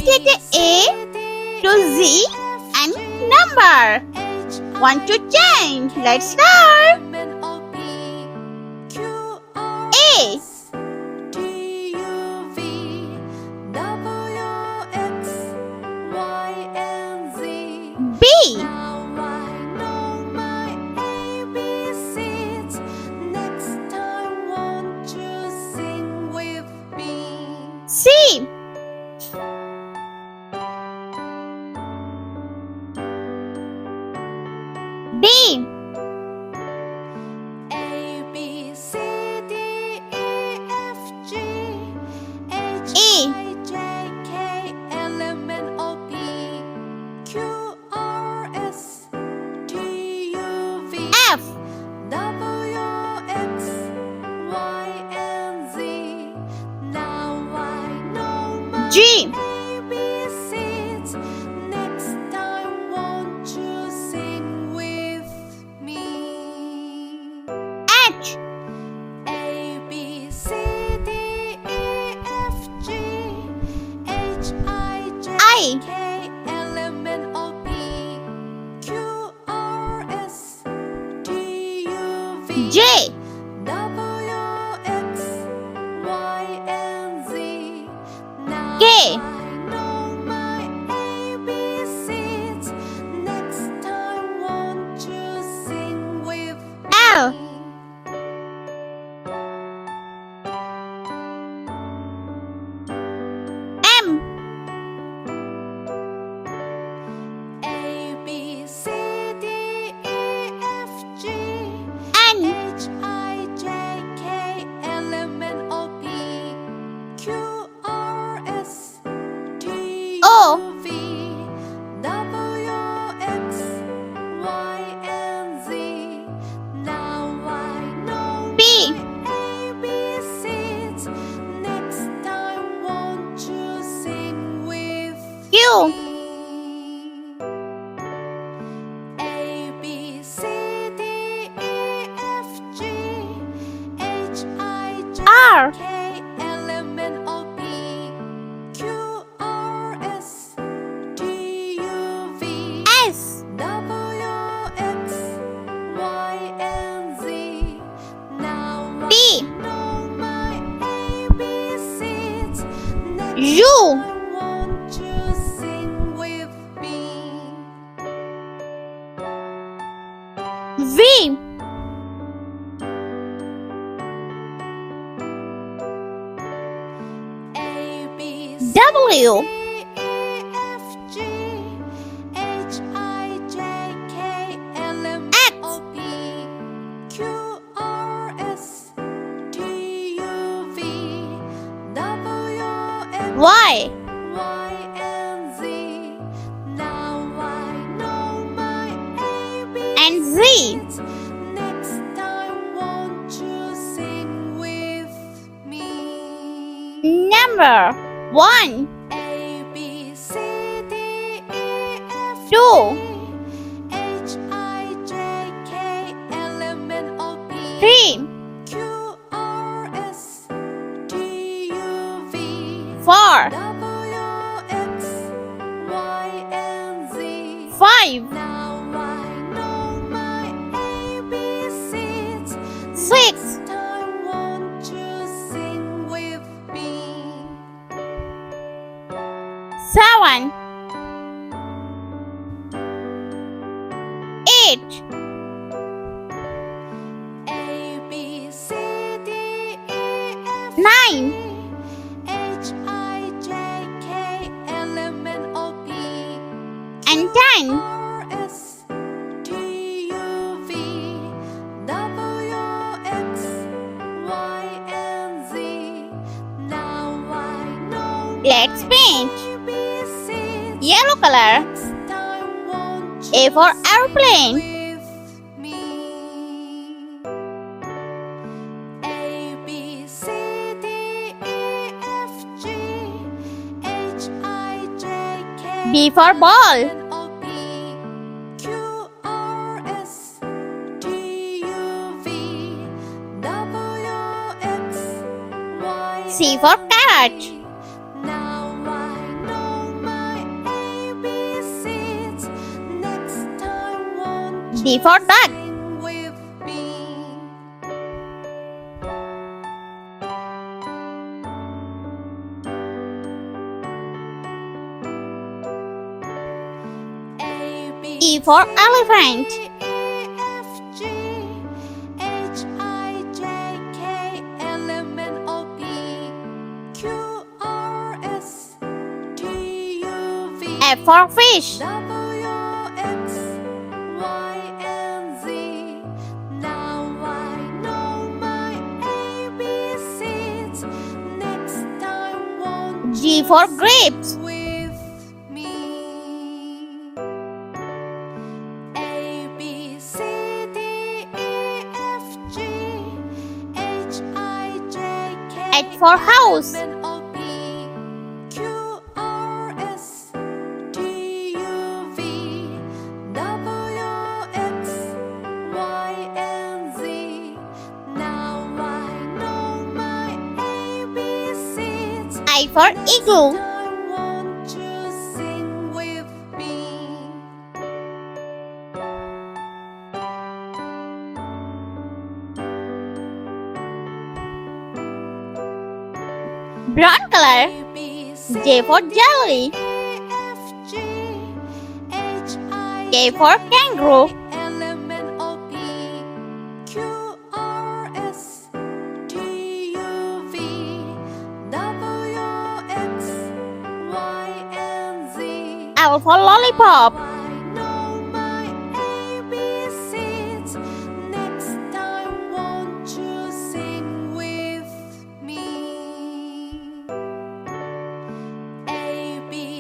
letter A to Z and number. 1 to 10. Let's start. A. B. C. D. E. F. G. H. I. J. K. L. M. N. O. P. Q. R. S. T. U. V. W. X. Y. And Z. Number 1, 2, 3, 4, 5, 6, 7, 8, 9, 10. Let's paint. Yellow color. A for airplane. B for ball. C for carrot. D for duck. E for elephant. F for fish. G for grapes. H for house. I for igloo. Brown color. J for jelly. K for kangaroo. L for lollipop.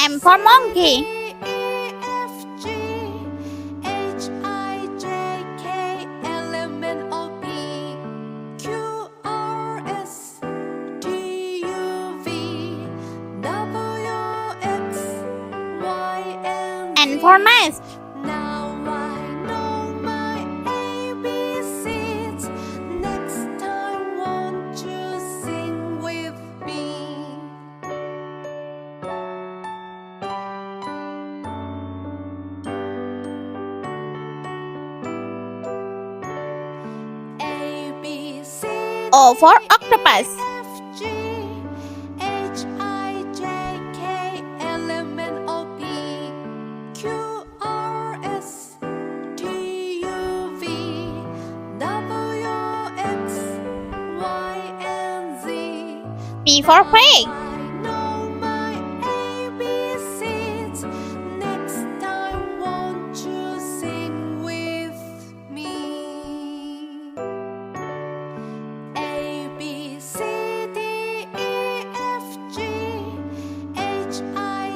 M for monkey. N for nest. O for octopus. P for pig.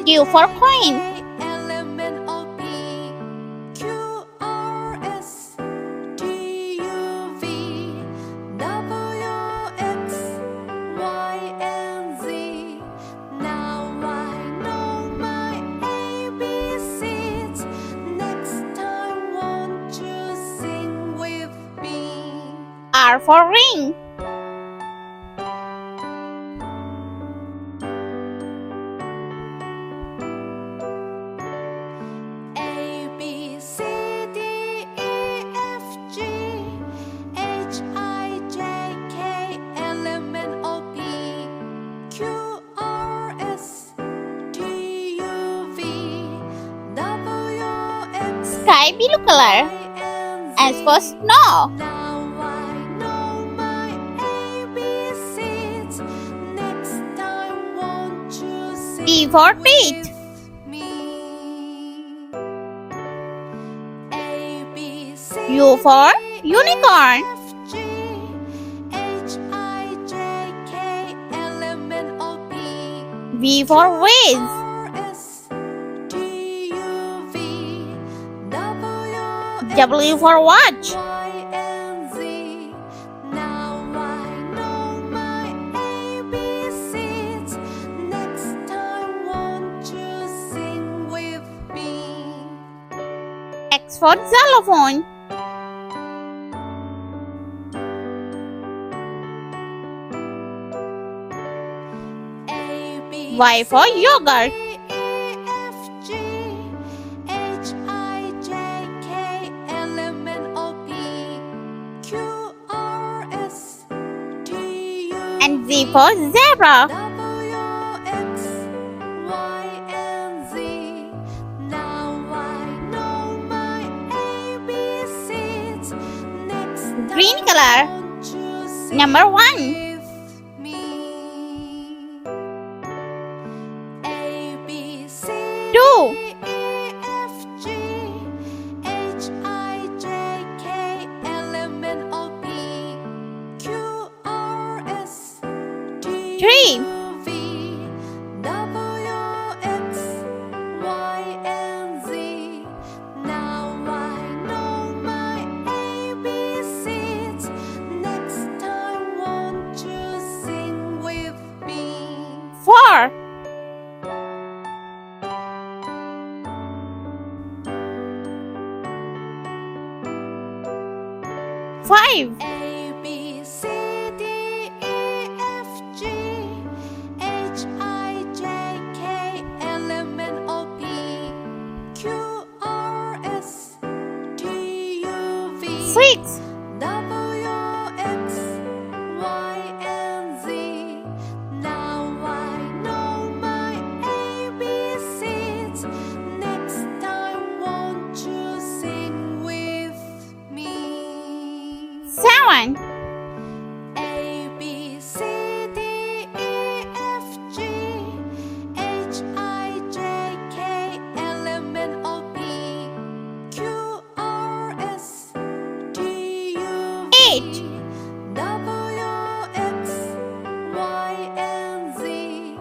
Q for queen. R for ring. Sky blue color. S for snow. T for teeth. U for unicorn. V for vase. W for watch. X for xylophone. Y for yogurt. Z for zebra. W, X, Y, and Z. Now I know my ABCs. Next Green time color. won't you sing Number 1. with me? A, B, C, 2. D, E, F, G, H, I, J, K, L, M, N, O, P, Q, R, S, T, 3. U, V, W, X, Y, and Z. Now I know my ABCs. Next time won't you sing with me? 4. 5. A, B, C, D, E, F, G, H, I, J, K, L, M, N, O, P, Q, R, S, T, U, V, 6. W, X, Y, and Z. Now I know my ABCs. Next time won't you sing with me? 7. A, B, C, D, E, F, G, H, I, J, K, L, M, N, O, P, Q, R, S, T, U, V, 8. W, X, Y, and Z.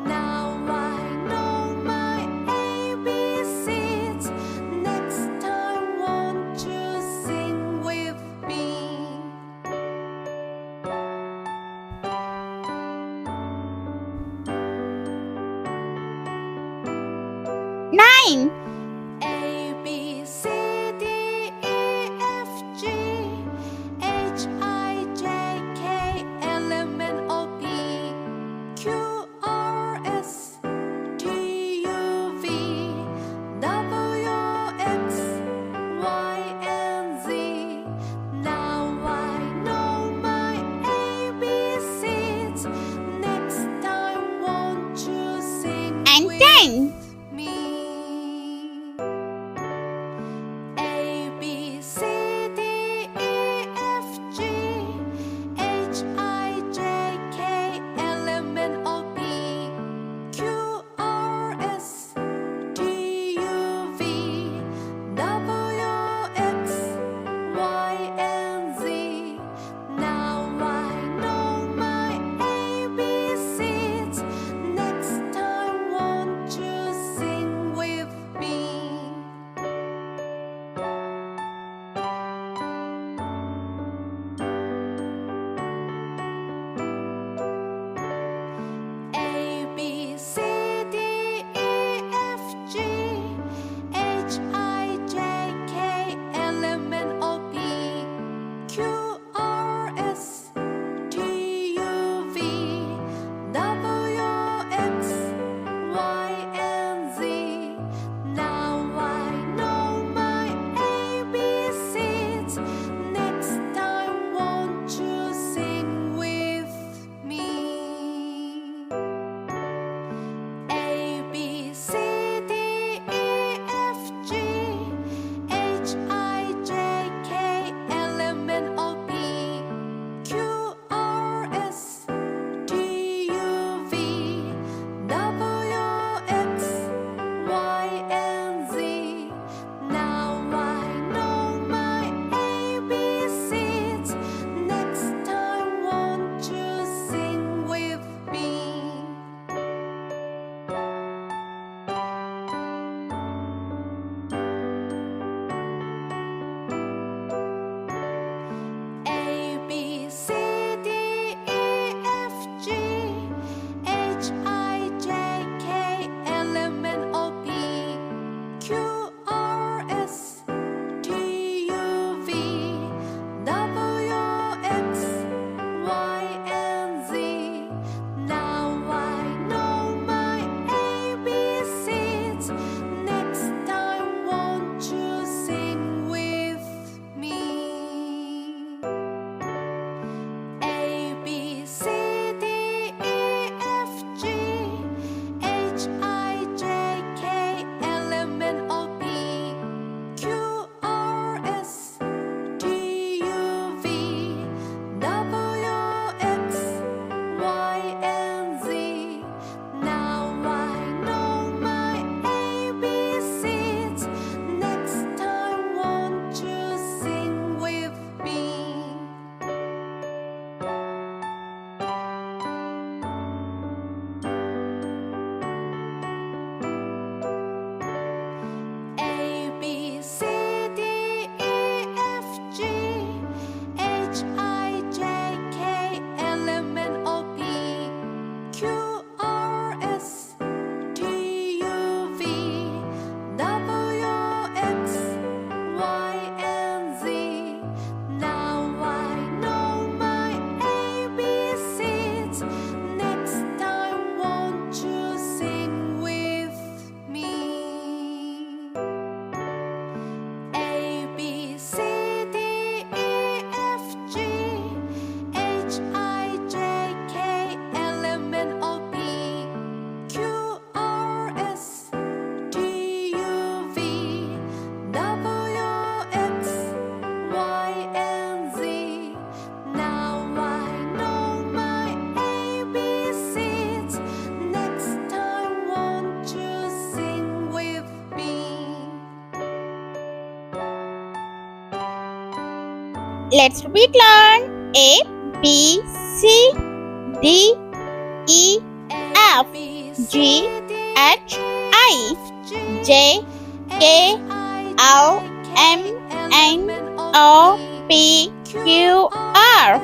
Now I know my ABCs. Next time won't you sing with me? 9. A, B, C, D, E, F, G, H, I, J, K, L, M, N, O, P, Q, R, S, T, U, V, W, X, Y, and Z. Now I know my ABCs. Next time won't you sing And with 10. me? A, B, C, D, E, F, G, H, I, J, K, L, M, N, O, P, Q, R, S, T, U, V, W, X, Y, and Z. Now I know my ABCs. Next time won't you Let's repeat learn. A, B, C, D, E, F, G, H, I, J, K, L, M, N, O, P, Q, R,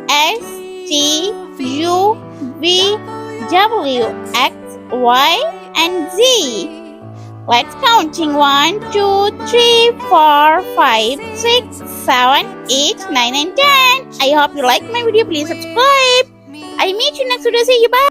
S, T, U, V, W, X, Y, and Z. Let's counting 1, 2, 3, 4, 5, 6, 7, 8, 9, and 10. I hope you like my video. Please subscribe. I'll meet you next video. See you. Bye.